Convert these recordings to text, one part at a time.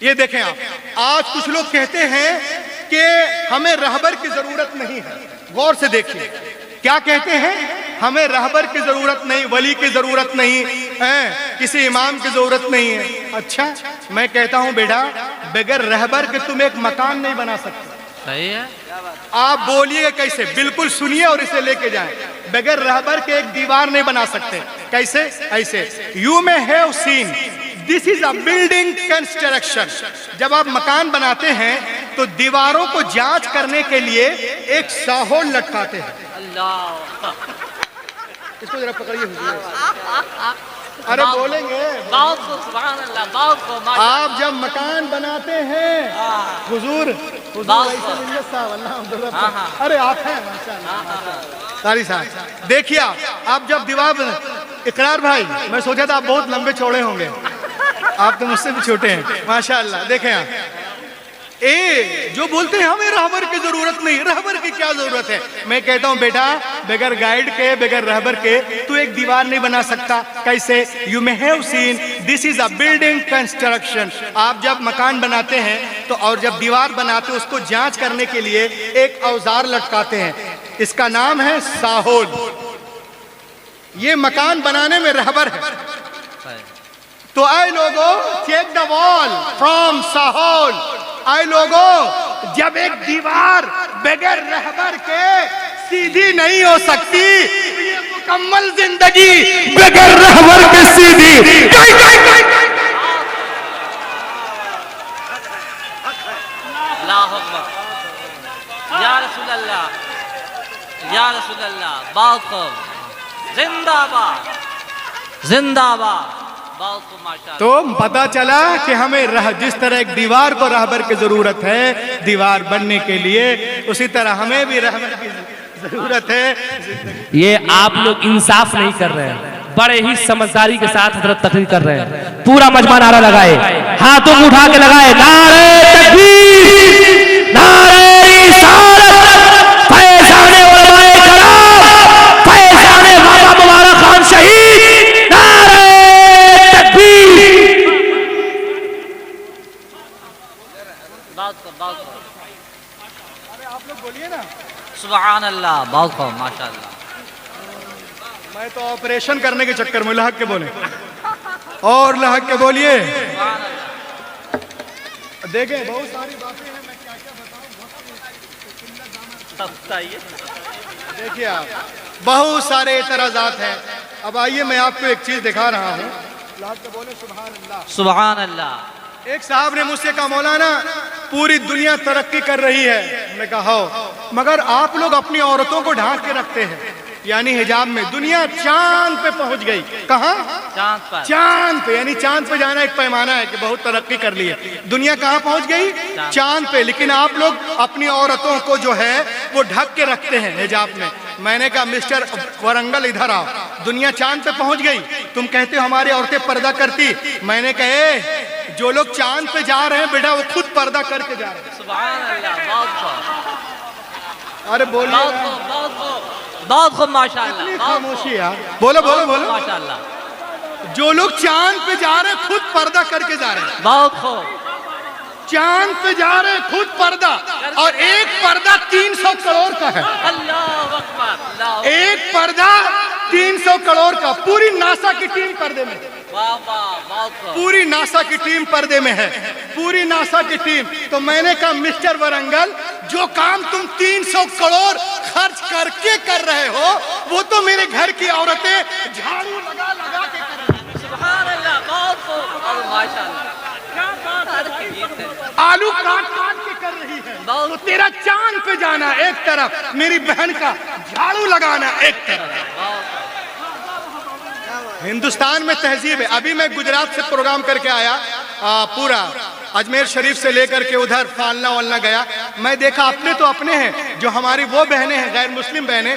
ये देखें आप, आज कुछ लोग कहते हैं कि हमें रहबर की जरूरत नहीं है। गौर से देखिए क्या कहते हैं, हमें रहबर की जरूरत नहीं, वली की जरूरत नहीं है, किसी इमाम की जरूरत नहीं है। अच्छा, मैं कहता हूं बेटा, बगैर रहबर के तुम एक मकान नहीं बना सकते। सही है। आप बोलिएगा कैसे? बिल्कुल सुनिए और इसे लेके जाएं। बगैर रहबर के एक दीवार नहीं बना सकते। कैसे? ऐसे, you may have seen this is a building construction. जब आप मकान बनाते हैं तो दीवारों को जांच करने के लिए एक साहोल लटकाते हैं। अल्लाह, इसको जरा पकड़िए। अरे बोलेंगे, बहुत को सुभान अल्लाह, बहुत को माशाअल्लाह। आप जब मकान बनाते हैं हुजूर, अरे आप हैं सारी साहब, देखिए आप जब दीवार, इकरार भाई, मैं सोचा था आप बहुत लंबे चौड़े होंगे, आप तो मुझसे भी छोटे हैं माशाअल्लाह। देखें आप, जो बोलते हैं हमें रहबर की जरूरत नहीं, रहबर की क्या जरूरत है? मैं कहता हूं बेटा, बगैर गाइड के, बगैर रहबर के तू एक दीवार नहीं बना सकता। कैसे? You may have seen this is a building construction. आप जब मकान बनाते हैं तो, और जब दीवार बनाते हैं, उसको जांच करने के लिए एक औजार लटकाते हैं, इसका नाम है साहोल। ये मकान बनाने में रहबर है। तो आए लोगों, चेक द वॉल फ्रॉम साहोल। आए लोगों, जब एक दीवार बगैर रहबर के सीधी नहीं हो सकती, तो ये मुकम्मल जिंदगी बगैर रहबर के सीधी। अल्लाहु अकबर, या रसूल अल्लाह, या रसूल अल्लाह, बहुत खूब, जिंदाबाद जिंदाबाद, बहुत खूब माशाअल्लाह। तो पता चला कि हमें जिस तरह एक दीवार को रहबर की जरूरत है दीवार बनने के लिए, उसी तरह हमें भी रहबर की जरूरत है। ये आप लोग इंसाफ नहीं कर रहे हैं, बड़े ही समझदारी के साथ हजरत तकरीर कर रहे हैं। पूरा मजमा नारा लगाए, हाथों को उठा के लगाए, नारे तकबीर, नारे रिसालत, फैज़ाने उलमाए कराम, फैज़ाने बाबा मुबारक खान शहीद, नारे तकबीर। बहुत खूब, अरे आप लोग बोलिए ना, सुभान अल्लाह, बहुत खूब माशाअल्लाह। मैं तो ऑपरेशन करने के चक्कर में, लहक के बोले और लहक के बोलिए। देखें बहुत सारी बातें हैं, मैं क्या क्या बताऊं। देखिए आप, बहुत सारे एतराजात हैं। अब आइए मैं आपको एक चीज दिखा रहा हूँ। लहक के बोले सुभान अल्लाह, सुभान अल्लाह। एक साहब ने मुझसे कहा, मौलाना पूरी दुनिया तरक्की कर रही है। मैंने कहा हो, मगर आप लोग अपनी औरतों को ढांक के रखते हैं, यानी हिजाब में। दुनिया चांद पे पहुंच गई। कहां? चांद पर। चांद पे, यानी चांद पे जाना एक पैमाना है कि बहुत तरक्की कर ली है। दुनिया कहां पहुंच गई? चांद पे। लेकिन आप लोग अपनी औरतों को जो है वो ढक के रखते हैं हिजाब में। मैंने कहा मिस्टर वरंगल इधर आओ, दुनिया चांद पे पहुंच गई, तुम कहते हो हमारी औरतें पर्दा करती। मैंने कहे जो लोग चांद पे जा रहे हैं बेटा, वो खुद पर्दा करके जा रहे हैं। सुभान अल्लाह, बहुत खूब। अरे बोलिए, बहुत खूब, बहुत खूब, बहुत खूब माशाअल्लाह। खामोशी यार, बोलो बोलो बोलो। माशाअल्लाह, जो लोग चांद पे जा रहे हैं खुद पर्दा करके जा रहे हैं। बहुत खूब। चांद पे जा रहे हैं खुद पर्दा, और एक पर्दा 300 करोड़ का है। अल्लाहु अकबर, अल्लाहु। एक पर्दा 300 करोड़ का। पूरी नासा की टीम पर्दे में, वाह वाह, बहुत खूब। पूरी नासा की टीम पर्दे में है, पूरी नासा की टीम। तो मैंने कहा मिस्टर वरंगल, जो काम तुम 300 करोड़ खर्च करके कर रहे हो, वो तो मेरे घर की औरतें झाड़ू लगा लगा के कर रही हैं। सुभान अल्लाह, बहुत खूब, और माशाअल्लाह, आलू काट काट के कर रही है। तो तेरा चांद पे जाना एक तरफ, मेरी बहन का झाड़ू लगाना एक तरफ। हिंदुस्तान में तहजीब है। अभी मैं गुजरात से प्रोग्राम करके आया, पूरा अजमेर शरीफ से लेकर के उधर फालना वालना गया। मैं देखा अपने तो अपने हैं, जो हमारी वो बहनें हैं गैर मुस्लिम बहनें,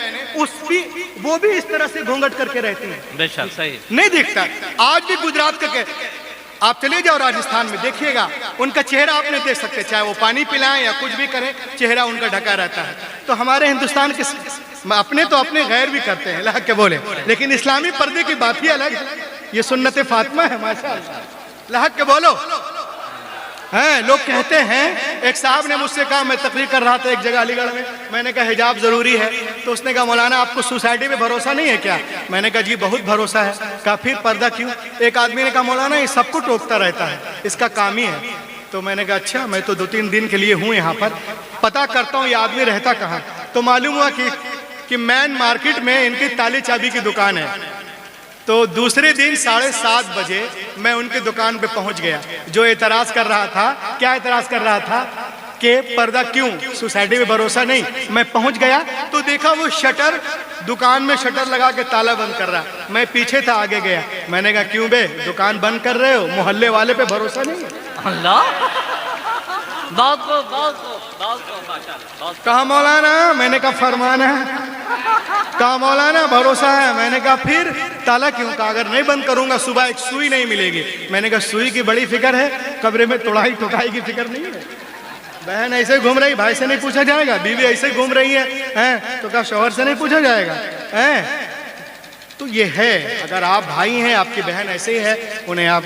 वो भी इस तरह से घूंघट करके रहती हैं। बेशक सही, नहीं दिखता। आज भी गुजरात का, आप चले जाओ राजस्थान में, देखिएगा उनका चेहरा आप नहीं देख सकते, चाहे वो पानी पिलाएं या कुछ भी करें, चेहरा उनका ढका रहता है। तो हमारे हिंदुस्तान के अपने तो अपने गैर भी करते हैं, अल्लाह के बोले, लेकिन इस्लामी पर्दे की बात ही अलग है। ये सुन्नत फातिमा है माशाअल्लाह। अल्लाह के बोलो, हैं। लोग कहते हैं, एक साहब ने मुझसे कहा, मैं तकरीर कर रहा था एक जगह अलीगढ़ में, मैंने कहा हिजाब जरूरी है, तो उसने कहा मौलाना आपको सोसाइटी पे भरोसा नहीं है क्या? मैंने कहा जी बहुत भरोसा है। कहा फिर पर्दा क्यों? एक आदमी ने कहा मौलाना ये सबको टोकता रहता है, इसका काम ही है। तो मैंने कहा अच्छा, मैं तो 2-3 दिन के लिए हूँ यहाँ पर, पता करता हूँ ये आदमी रहता कहाँ। तो मालूम हुआ कि मैन मार्केट में इनकी ताली चाबी की दुकान है। तो दूसरे दिन 7:30 बजे मैं उनकी दुकान पे पहुंच गया। जो एतराज कर रहा था, क्या एतराज कर रहा था कि पर्दा क्यों, सोसाइटी में भरोसा नहीं। मैं पहुंच गया तो देखा वो शटर, दुकान में शटर लगा के ताला बंद कर रहा। मैं पीछे था, आगे गया। मैंने कहा क्यों बे, दुकान बंद कर रहे हो, मोहल्ले वाले पे भरोसा नहीं है? अल्लाह, बहुत खूब, बहुत खूब, बहुत खूब, माशाल्लाह, बहुत खूब। कहा मौलाना, मैंने कहा फरमान है। कहा मौलाना भरोसा है। मैंने कहा फिर ताला क्यों? कहा अगर नहीं बंद करूंगा सुबह एक सुई नहीं मिलेगी। मैंने कहा सुई की बड़ी फिक्र है, कब्रे में तोड़ाई ठोकाई की फिक्र नहीं है। बहन ऐसे घूम रही, भाई से नहीं पूछा जाएगा? बीवी ऐसे घूम रही है तो क्या शौहर से नहीं पूछा जाएगा? तो ये है, अगर आप भाई हैं, आपकी बहन ऐसे ही है, उन्हें आप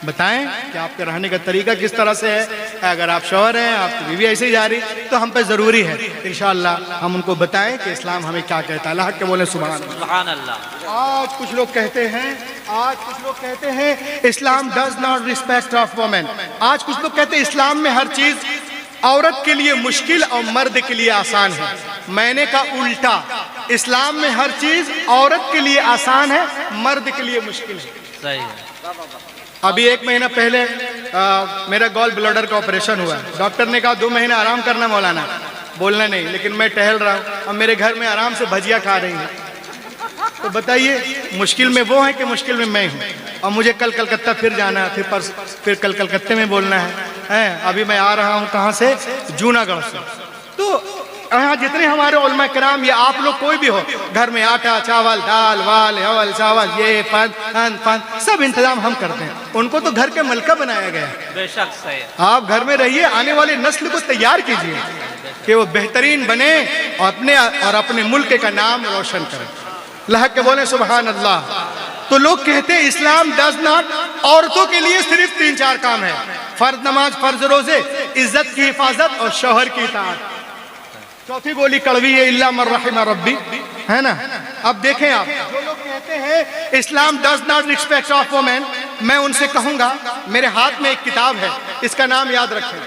बताएं कि आपके रहने का तरीका किस तरह से है। अगर आप शौहर हैं, आपकी बीवी ऐसे ही जा रही, तो हम पे ज़रूरी है इंशाअल्लाह हम उनको बताएं कि इस्लाम हमें क्या कहता है। अल्लाह के बोले सुभान अल्लाह। आज कुछ लोग कहते हैं इस्लाम does not respect of women. आज कुछ लोग कहते हैं इस्लाम में हर चीज औरत के लिए मुश्किल और मर्द के लिए आसान है। मैंने कहा उल्टा, इस्लाम में हर चीज औरत के लिए आसान है, मर्द के लिए मुश्किल है। सही है। अभी 1 महीना पहले मेरा गॉल ब्लडर का ऑपरेशन हुआ। डॉक्टर ने कहा 2 महीना आराम करना मौलाना, बोलना नहीं। लेकिन मैं टहल रहा हूँ, अब मेरे घर में आराम से भजिया खा रही हैं। तो बताइए मुश्किल में वो है कि मुश्किल में मैं हूँ? और मुझे कल कलकत्ता फिर जाना है, फिर कल कलकत्ते में बोलना है। अभी मैं आ रहा हूँ कहाँ से? जूनागढ़ से। तो यहाँ जितने हमारे उलमा किराम या आप लोग कोई भी हो, घर में आटा चावल दाल वाल हवल चावल ये फन सब इंतजाम हम करते हैं। उनको तो घर के मलका बनाया गया है। बेशक सही। आप घर में रहिए, आने वाली नस्ल को तैयार कीजिए कि वो बेहतरीन बने और अपने मुल्क का नाम रोशन करें। अल्लाह के बोले सुभान अल्लाह। तो लोग कहते हैं इस्लाम डज नॉट, औरतों के लिए सिर्फ 3-4 काम है, फर्ज नमाज, फर्ज रोजे, इज्जत की हिफाजत और शौहर की इताअत। चौथी गोली कड़वी है, इल्ला मन रहिमा रब्बी, है ना। अब देखें आप, जो लोग कहते हैं इस्लाम does not respect of women, मैं उनसे कहूंगा मेरे हाथ में एक किताब है, इसका नाम याद रखें,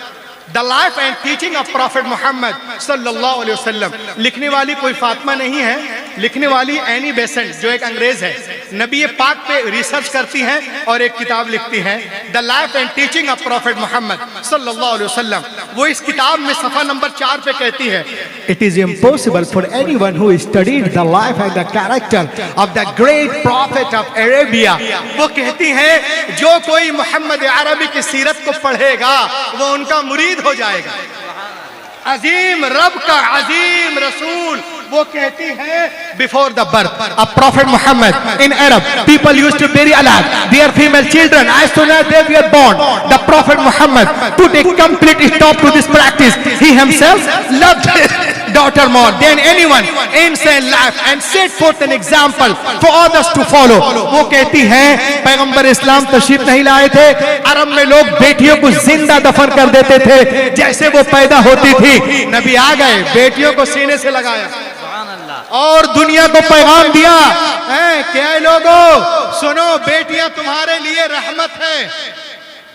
the life and teaching of prophet Mohammad सल्लल्लाहु अलैहि वसल्लम। लिखने वाली कोई फातिमा नहीं है, लिखने वाली एनी बेसेंट जो एक अंग्रेज है, नबी पाक पे रिसर्च करती हैं और एक किताब लिखती हैं, the life and teaching of prophet Mohammad सल्लल्लाहु अलैहि वसल्लम। वो इस किताब में सफा नंबर 4 पे कहती है, it is impossible for anyone who studied the life and the character of the great profit of Arabia. वो कहती हैं जो कोई मोहम्मद अरबी की सीरत को पढ़ेगा वो उनका मुरीद हो जाएगा। अजीम रब का अजीम रसूल, वो कहती है before the birth of prophet Mohammad in Arab people used to bury alive their female children as soon as they were born. The prophet Muhammad put a complete stop to this practice. He himself loved his daughter more than anyone in his life and set forth an example for others to follow. वो कहती हैं पैगंबर इस्लाम तशरीफ नहीं लाए थे, अरब में लोग बेटियों को जिंदा दफन कर देते थे, जैसे वो पैदा होती थी नबी आ गए, बेटियों को सीने से लगाया और दुनिया को पैगाम दिया है, क्या लोगों सुनो, बेटियां तुम्हारे लिए रहमत है,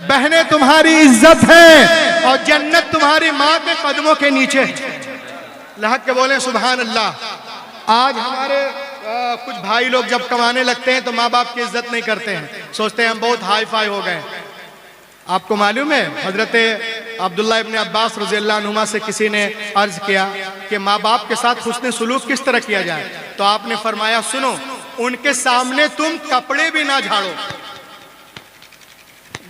बहनें तुम्हारी इज्जत है और जन्नत तुम्हारी माँ के कदमों के नीचे। अल्लाह के बोले सुभान अल्लाह। आज हमारे कुछ भाई लोग जब कमाने लगते हैं तो माँ बाप की इज्जत नहीं करते हैं, सोचते हैं हम बहुत हाई फाई हो गए। आपको मालूम है हजरत अब्दुल्ला इब्न अब्बास रज़ियल्लाहु अन्हुमा से किसी ने अर्ज किया कि माँ बाप के साथ हुस्न सुलूक किस तरह किया जाए, तो आपने फरमाया सुनो, उनके सामने तुम कपड़े भी ना झाड़ो।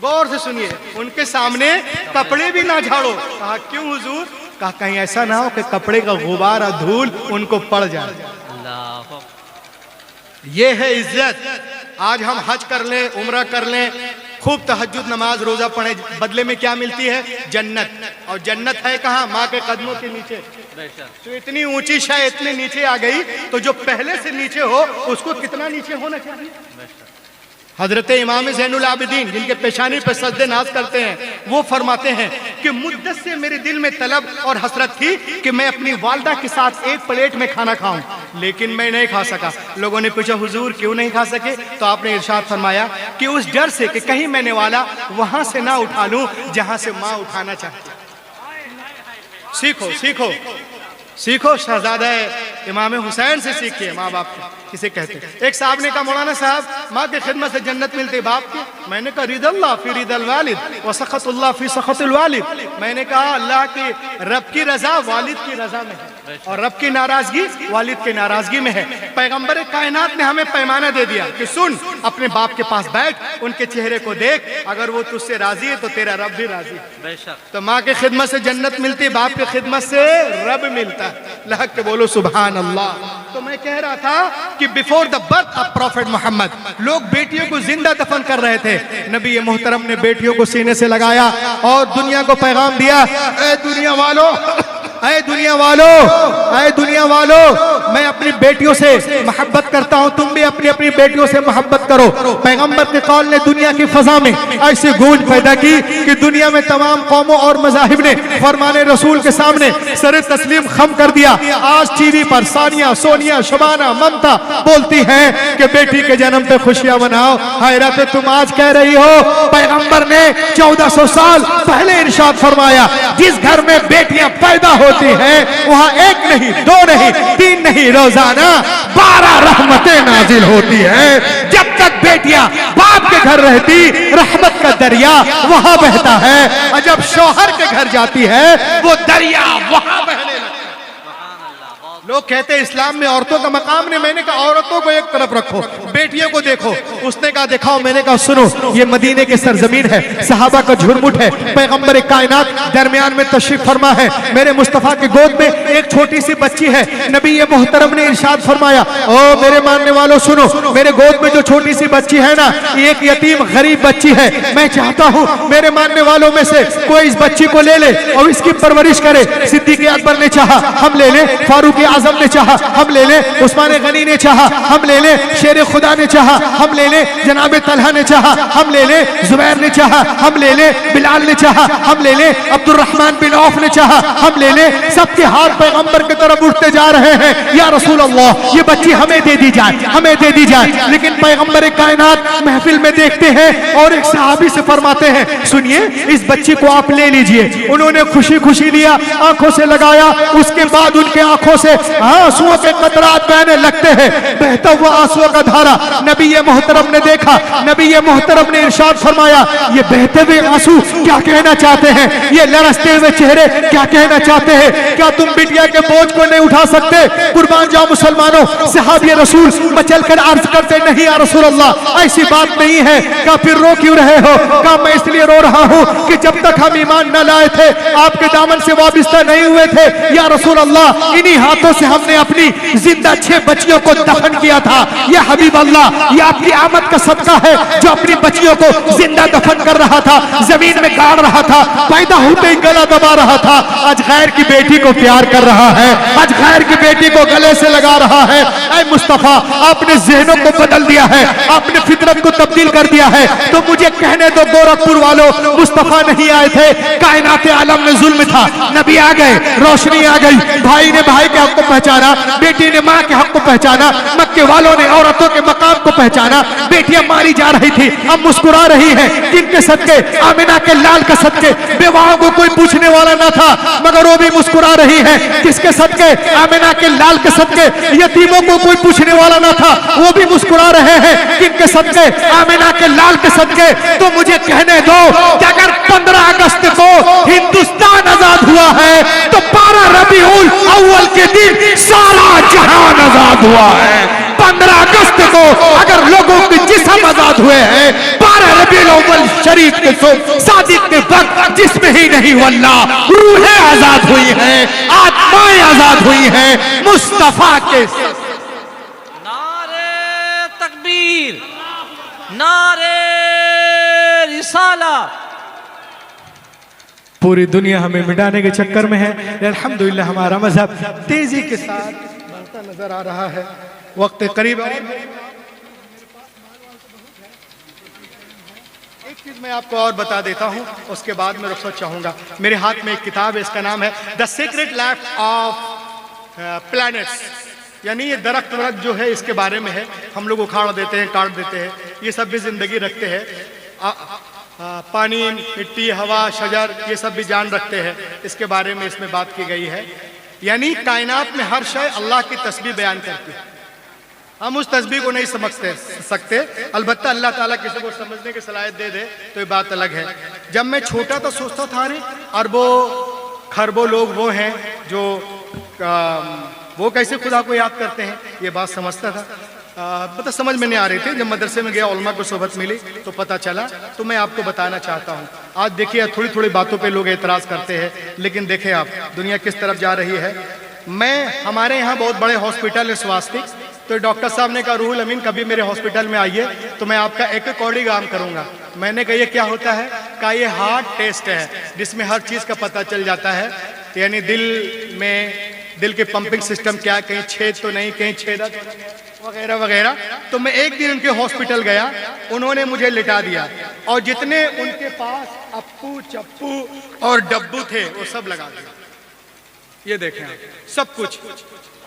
गौर से सुनिए, उनके सामने कपड़े भी ना झाड़ो। कहा क्यों हुजूर? कहा कहीं ऐसा ना हो कि कपड़े का गुबार और धूल उनको पड़ जाए। ये है इज्जत। आज हम हज कर लें, उम्रा कर लें, खूब तहज्जुद नमाज रोजा पढ़े, बदले में क्या मिलती है? जन्नत। और जन्नत है कहाँ? माँ के कदमों के नीचे। तो इतनी ऊंची शय इतने नीचे आ गई, तो जो पहले से नीचे हो उसको कितना नीचे होना चाहिए? हजरत इमाम ज़ैनुल आबिदीन जिनके पेशानी पर सजदे नाज करते हैं, वो फरमाते हैं कि मुद्दत से मेरे दिल में तलब और हसरत थी कि मैं अपनी वालदा के साथ एक प्लेट में खाना खाऊं, लेकिन मैं नहीं खा सका। लोगों ने पूछा हुजूर क्यों नहीं खा सके? तो आपने इरशाद फरमाया कि उस डर से कि कहीं मैंने वाला वहां से ना उठा लूं जहां से माँ उठाना चाहती। सीखो सीखो सीखो, शहजादा इमाम हुसैन से सीखिए। माँ बाप किसे कहते हैं? एक साहब ने कहा मौलाना साहब माँ की खिदमत से जन्नत मिलती, बाप की? मैंने कहा रिदल्लाह फी रिदल वालिद व सखतुल्लाह फी सखतुल वालिद। मैंने कहा अल्लाह की रब की रजा वालिद की रजा में है और रब की नाराजगी वालिद की नाराजगी में है। पैगंबर कायनात ने हमें पैमाना दे दिया कि सुन, अपने बाप के पास बैठ, उनके चेहरे को देख, अगर वो तुझसे राजी है तो तेरा रब भी राजी है। तो माँ की खिदमत से जन्नत मिलती, बाप की खिदमत से रब मिलता है। लहक के बोलो सुभान अल्लाह। तो मैं कह रहा था कि before the birth of prophet Mohammad लोग बेटियों को जिंदा दफन कर रहे थे। नबी मोहतरम ने बेटियों को सीने से लगाया और दुनिया को पैगाम दिया, ऐ दुनिया वालों, ऐ दुनिया वालों, ऐ दुनिया वालों, मैं अपनी बेटियों से मोहब्बत करता हूं, तुम भी अपनी अपनी बेटियों से मोहब्बत करो। पैगंबर के कौल ने दुनिया की फजा में ऐसी गूंज पैदा की कि दुनिया में तमाम कौमों और मज़ाहिब ने फरमाने रसूल के सामने सर तस्लीम खम कर दिया। आज टीवी पर सानिया, सोनिया, शबाना, ममता बोलती हैं कि बेटी के जन्म पे खुशियां मनाओ। हैरत, तुम आज कह रही हो, पैगंबर ने 1400 साल पहले इरशाद फरमाया, जिस घर में बेटियां पैदा होती हैं वहां एक नहीं, दो नहीं, तीन नहीं, रोजाना 12 रहमतें नाजिल होती हैं। जब तक बेटियां बाप के घर रहती, रहमत का दरिया वहां बहता है, और जब शौहर के घर जाती है वो दरिया वहां बहने लगता है। लोग कहते हैं इस्लाम में औरतों का मकाम नहीं। मैंने कहा औरतों को एक तरफ रखो, बेटियों को देखो। उसने कहा दिखाओ। मैंने कहा सुनो, ये मदीने की सरजमीन है, सहाबा का झुरमुट है, पैगंबर कायनात दरमियान में तशरीफ फरमा है, मेरे मुस्तफा की गोद में एक छोटी सी बच्ची है। नबी ये मोहतरम ने इरशाद फरमाया, ओ मेरे मानने वालों सुनो, मेरे गोद में जो छोटी सी बच्ची है ना, एक यतीम गरीब बच्ची है। मैं चाहता हूँ मेरे मानने वालों में से कोई इस बच्ची को ले ले और इसकी परवरिश करे। सिद्दीक अकबर ने चाहा, हम ले ले। फारूक आजम ने चाहा, हम ले ले। उस्मान गनी ने चाहा, हम ले ले। शेर खुदा ने चाहा, हम ले ले। जनाब तलहा ने चाहा, हम ले ले। जुबैर ने चाहा, हम ले ले। बिलाल ने चाहा, हम ले ले। अब्दुर्रहमान बिन औफ ने चाहा, हम ले ले। सबके हाथ पैगंबर की तरफ उठते जा रहे हैं, या रसूल अल्लाह ये बच्ची हमें दे दी जाए, हमें दे दी जाए। लेकिन पैगंबर कायनात महफिल में देखते हैं और एक सहाबी से फरमाते हैं, सुनिए इस बच्ची को आप ले लीजिए। उन्होंने खुशी खुशी लिया, आंखों से लगाया, उसके बाद उनके आंखों से आंसुओं के कतरात बहने लगते हैं, बहता हुआ आंसुओं का धारा। नबी मोहतरम ने देखा, नबी मोहतरम ने इरशाद फरमाया, ये बहते हुए आंसू क्या कहना चाहते हैं, ये लरसते हुए चेहरे क्या कहना चाहते हैं? क्या तुम बिटिया के बोझ को नहीं उठा सकते? कुर्बान जाओ मुसलमानों। सहाबी रसूल मचल कर अर्ज करते, नहीं या रसूल अल्लाह ऐसी बात नहीं है। क्या फिर रो क्यों रहे हो? क्या मैं इसलिए रो रहा हूँ कि जब तक हम ईमान न लाए थे, आपके दामन से वाबिस्ता नहीं हुए थे, या रसूल अल्लाह इन्हीं हाथों से हमने अपनी जिंदा 6 बच्चियों को दफन किया था। या हबीब अल्लाह ये आपकी आमद का सदका है, जो अपनी बच्चियों को जिंदा दफन कर रहा था, जमीन में गाड़ रहा था, पैदा होते ही गला दबा रहा था, आज गैर की बेटी को प्यार कर रहा है, आज गैर की बेटी को गले से लगा रहा है। ऐ मुस्तफा आपने ज़हनों को बदल दिया है, आपने फितरत को तब्दील कर दिया है। तो मुझे कहने दो गोरखपुर वालों, मुस्तफा नहीं आए थे, कायनात आलम में जुल्म था, नबी आ गए, रोशनी आ गई, भाई ने भाई के हक को पहचाना, बेटी ने माँ के हक को पहचाना, मक्के वालों ने औरतों के मकाम को पहचाना। बेटियां मारी जा रही थी, अब मुस्कुरा रही हैं, किनके सदके? आमिना के लाल के सदके। बेवाओं को कोई पूछने वाला ना था, मगर वो भी मुस्कुरा रही है, किसके सदके? आमिना के लाल के सदके। यतीमों को कोई पूछने वाला ना था, वो भी मुस्कुरा रहे हैं, किनके सदके? आमिना के लाल के सदके। तो मुझे कहने दो कि अगर 15 अगस्त को हिंदुस्तान आजाद हुआ है, तो 12 रबीउल अव्वल के दिन सारा जहान आजाद हुआ है। 15 अगस्त को अगर लोगों के जिस्म आजाद हुए हैं, 12 रबीउल अव्वल शरीफ के सादिक के वक्त जिस्म ही नहीं वल्लाह रूहें आजाद हुई हैं, आत्माएं आजाद हुई हैं मुस्तफा के। नारे तकबीर, नारे रिसाला। पूरी दुनिया हमें मिटाने के चक्कर में है, अल्हम्दुलिल्लाह हमारा मजहब तेजी के साथ बढ़ता नजर आ रहा है। वक्त करीब चीज़ मैं आपको और बता देता हूँ, उसके बाद मैं रुखसत चाहूँगा। मेरे हाथ में एक किताब है, इसका नाम है the secret life of planets, यानी ये दरख्त वरख्त जो है इसके बारे में है। हम लोग उखाड़ देते हैं, काट देते हैं, ये सब भी जिंदगी रखते हैं। पानी, मिट्टी, हवा, शजर, ये सब भी जान रखते हैं। इसके बारे में इसमें बात की गई है। यानी कायनात में हर शय अल्लाह की तस्बीह बयान करती है। हम उस तस्बीह को नहीं समझ सकते, अलबत्ता अल्लाह ताला किसी को समझने की सलाहियत दे दे तो ये बात अलग है। जब मैं छोटा था सोचता था अरे अरबों खरबों लोग वो हैं जो वो कैसे खुदा को याद करते हैं, ये बात समझता था। मतलब समझ में नहीं आ रही थी। जब मदरसे में गया, उलमा को सोबत मिली तो पता चला। तो मैं आपको बताना चाहता हूँ। आज देखिए थोड़ी थोड़ी बातों पे लोग एतराज़ करते हैं, लेकिन देखें आप दुनिया किस तरफ जा रही है। हमारे यहाँ बहुत बड़े हॉस्पिटल है स्वास्तिक, तो डॉक्टर साहब ने कहा रूहुल अमीन कभी मेरे हॉस्पिटल में आइए तो मैं आपका एक कार्डियोग्राम करूँगा। मैंने कहा ये क्या होता है? कहा ये हार्ट टेस्ट है जिसमें हर चीज़ का पता चल जाता है, यानी दिल के पंपिंग सिस्टम क्या, कहीं छेद तो नहीं, कहीं छेदा वगैरह वगैरह। तो मैं एक दिन उनके हॉस्पिटल गया, उन्होंने मुझे लिटा दिया और जितने उनके पास अप्पू चप्पू और डब्बू थे वो सब लगा दिया। ये देखें सब कुछ,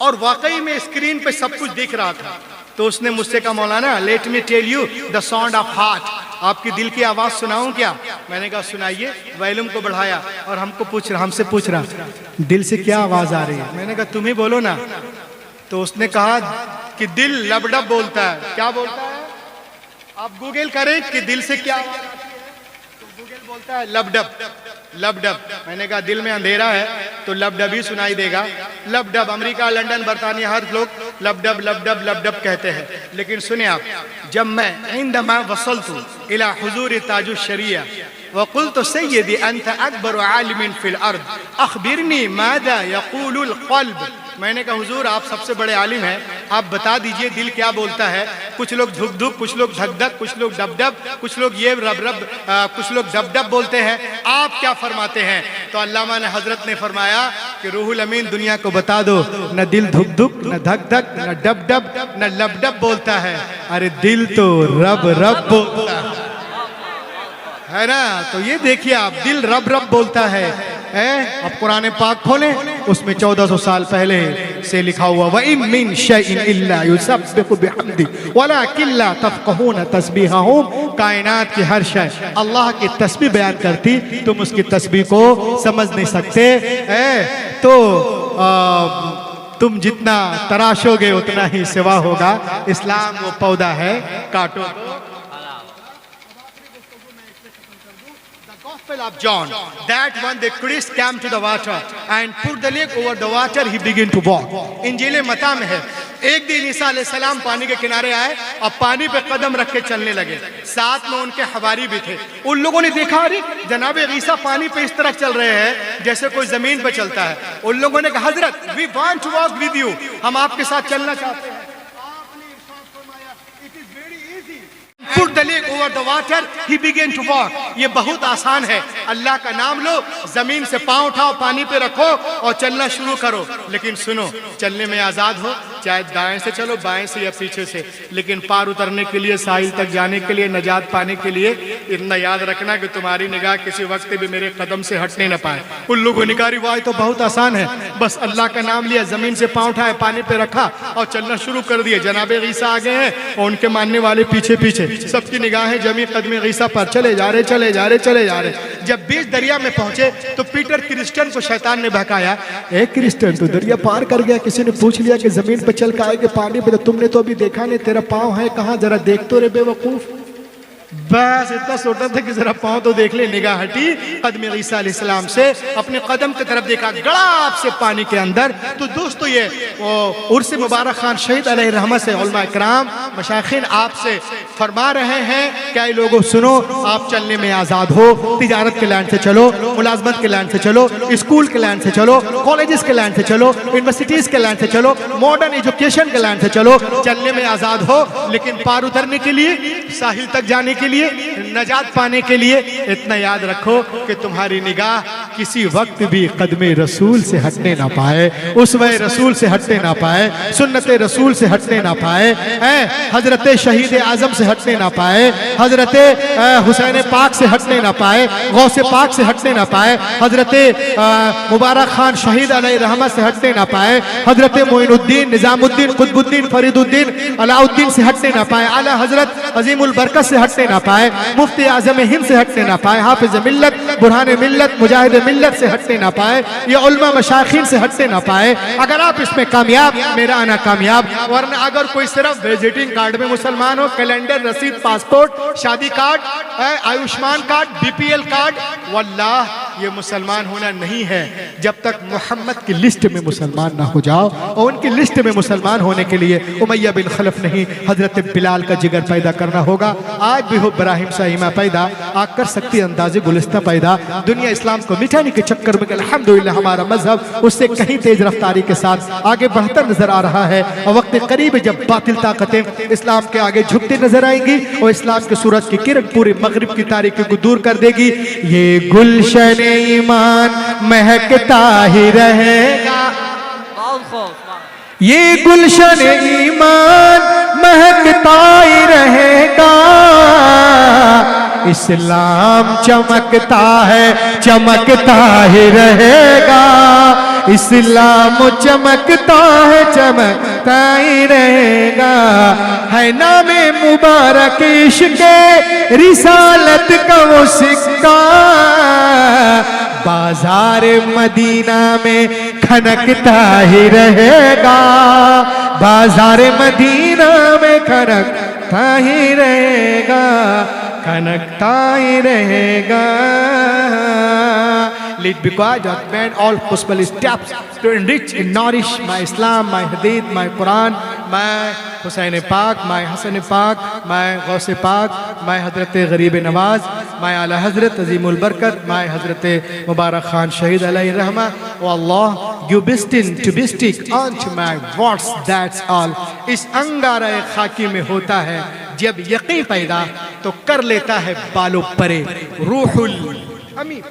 और वाकई में स्क्रीन पे सब कुछ दिख रहा था। तो उसने मुझसे कहा Maulana let me tell you the sound of heart, आपकी दिल की आवाज सुनाऊं क्या? मैंने कहा सुनाइए। वॉल्यूम को बढ़ाया और हमसे पूछ रहा दिल से क्या आवाज आ रही है? मैंने कहा तुम ही बोलो ना। तो उसने कहा कि दिल लबडब बोलता है। क्या बोलता है? आप गूगल करें कि दिल से क्या आवाज आती है, तो गूगल बोलता है लबडब लबडब। मैंने कहा दिल में अंधेरा है तो लबडब ही सुनाई देगा। लबडब, अमेरिका, लंदन, बरतानिया हर लोग लबडब लबडब लबडब कहते हैं। लेकिन सुने आप, जब मैं इंदमा वसलतु इला हुजूर ताजुश शरिया वक़ुल्तु सय्यदी अंत अकबर आलिमिन फिल अर्द अखबिरनी मादा यक़ूलुल क़ल्ब। मैंने कहा हुजूर आप सबसे बड़े आलिम हैं, आप बता दीजिए दिल क्या बोलता है। कुछ लोग धुक धुक, कुछ लोग धक धक, कुछ लोग डब डब, कुछ लोग ये रब रब, कुछ लोग डब डब बोलते हैं। आप क्या फरमाते हैं? तो अल्लामा ने हजरत ने फरमाया कि रूहुल अमीन दुनिया को बता दो न दिल धुक धुक, न धक धक, न डब डब, न लब डब बोलता है, अरे दिल तो रब रब बोलता है ना। तो ये देखिए आप, दिल रब रब बोलता है। अब कुरान पाक खोलें, उसमें 1400 साल पहले से लिखा हुआ व इन मिन शैइन इल्ला युसब्बिहु बिहम्दी वलाकिन ला तफक़हून तस्बीहहुम। कायनात की हर शय अल्लाह की तस्बीह बयान करती, तुम उसकी तस्बीह को समझ नहीं सकते। तो तुम जितना तराशोगे उतना ही सिवा होगा। इस्लाम वो पौधा है, काटो। Of John, that when the Christ came to the water and put the leg over the water, he began to walk. इंजील मत्ता में है, एक दिन ईसा अलैहिस्सलाम पानी के किनारे आए और पानी पे कदम रख के चलने लगे। साथ में उनके हवारी भी थे। उन लोगों ने देखा अरे जनाब ईसा पानी पे इस तरह चल रहे हैं जैसे कोई जमीन पे चलता है। उन लोगों ने कहा Hazrat we want to walk with you, हम आपके साथ चलना चाहते हैं। Put the leg over the water, he began to walk. ये बहुत आसान है। अल्लाह का नाम लो, जमीन से पांव उठाओ, पानी पे रखो और चलना शुरू करो। लेकिन सुनो, चलने में आजाद हो, चाहे दाएं से चलो, बाएं से या पीछे से, लेकिन पार उतरने के लिए, साहिल तक जाने के लिए, नजात पाने के लिए इतना याद रखना कि तुम्हारी निगाह किसी वक्त भी मेरे कदम से हटने न पाए। उन लोगों ने कहा रिवाय तो बहुत आसान है, बस अल्लाह का नाम लिया, जमीन से पांव उठाए, पानी पे रखा और चलना शुरू कर दिया। जनाब ईसा आ गए हैं और उनके मानने वाले पीछे पीछे, सबकी निगाहें जमी कदम ईसा पर, चले जा रहे चले जा रहे चले जा रहे। जब बीच दरिया में पहुंचे तो पीटर क्रिश्चियन को शैतान ने बहकाया, ए क्रिश्चियन तू दरिया पार कर गया, किसी ने पूछ लिया कि जमीन पे चल के आएगे पानी पे, तो तुमने तो अभी देखा नहीं, तेरा पाँव है कहाँ, जरा देख तो रे बेवकूफ। बस इतना सोचा था कि जरा पाँव तो देख ले। निगाह हटी कदम ईसा अलैहिस्सलाम से, अपने कदम की तरफ देखा, गड़ाप से पानी के अंदर। तो दोस्तों ये उर्स मुबारक खान शहीद अलैहि रहमत से उलमा इकराम मशाइखिन आपसे फरमा रहे हैं, क्या लोगों सुनो, आप चलने में आज़ाद हो। तिजारत के लाइन से चलो, मुलाजमत के लाइन से चलो, स्कूल के लाइन से चलो, कॉलेजेस के लाइन से चलो, यूनिवर्सिटीज़ के लाइन से चलो, मॉडर्न एजुकेशन के लाइन से चलो, चलने में आज़ाद हो। लेकिन पार उतरने के लिए, साहिल तक जाने के लिए, नजात पाने के लिए इतना याद रखो कि तुम्हारी निगाह किसी वक्त भी कदमे रसूल से हटने ना पाए, उसवे रसूल से हटने ना पाए, सुन्नत रसूल से हटने ना पाए, हजरत शहीद आजम से हटने ना पाए, हजरत हुसैन पाक से हटने ना पाए, गौसे पाक से हटने ना पाए, हजरत मुबारक खान शहीद अलैहि रहमत से हटने ना पाए, हजरत मोइनुद्दीन निजामुद्दीन कुतुबुद्दीन फरीदुद्दीन अलाउद्दीन से हटने ना पाए, आला हजरत अजीमुल बरकत से हटने ना पाए, मुफ्ती आजम हिंद से हटने ना पाए, हाफिज मिल्लत बुरहान मिल्लत मुजाहिद मिल्लत से हटने ना पाए, ये उलमा मशाइखीन से हटने ना पाए। अगर आप इसमें कामयाब, मेरा आना कामयाब। वरना अगर कोई सिर्फ विजिटिंग कार्ड में मुसलमान हो, कैलेंडर, रसीद, पासपोर्ट, शादी card, Ayushman card, BPL card, वल्लाह ये मुसलमान होना नहीं है। जब तक मोहम्मद की लिस्ट में मुसलमान ना हो जाओ, और उनकी लिस्ट में मुसलमान होने के लिए उमैया बिन खलफ नहीं, हजरत बिलाल का जिगर पैदा करना होगा। आज भी हो इब्राहिम साहिमा पैदा, आग कर सकती अंदाज़े गुलिस्ता पैदा। दुनिया इस्लाम को मिटाने के चक्कर में अल्हम्दुलिल्लाह हमारा मजहब उससे कहीं तेज रफ्तारी के साथ आगे बढ़ता नजर आ रहा है। और वक्त करीब जब बातिल ताकतें इस्लाम के आगे झुकती नजर आएंगी और इस्लाम के सूरज की किरण पूरी मगरिब की तारीकी को दूर कर देगी। ये गुलशन ईमान महकता ही रहेगा, बहुत खूब। ये गुलशन ईमान महकता ही रहेगा, इस्लाम चमकता है चमकता ही रहेगा, इस्लाम चमकता है चमकता ही रहेगा। है नामे मुबारक इश्क़े रिसालत का वो सिक्का, बाजार मदीना में खनकता ही रहेगा, बाजार मदीना में खनकता ही रहेगा, खनकता ही रहेगा। Lead because I made all possible steps to enrich and nourish my Islam, my Hadith, my Quran, my Hussein Pak, my Hassan Pak, my Ghaus Pak, my Hazrat Gharib Nawaz, my Ala Hazrat Azimul Barakat, my Hazrat Mubarak Khan Shahid alayhi Rahma. Oh Allah, you destined to be stick onto my words, that's all. इस अंगारा खाकी में होता है जब यकीन पैदा तो कर लेता है बालों परे रूहुल अमीन।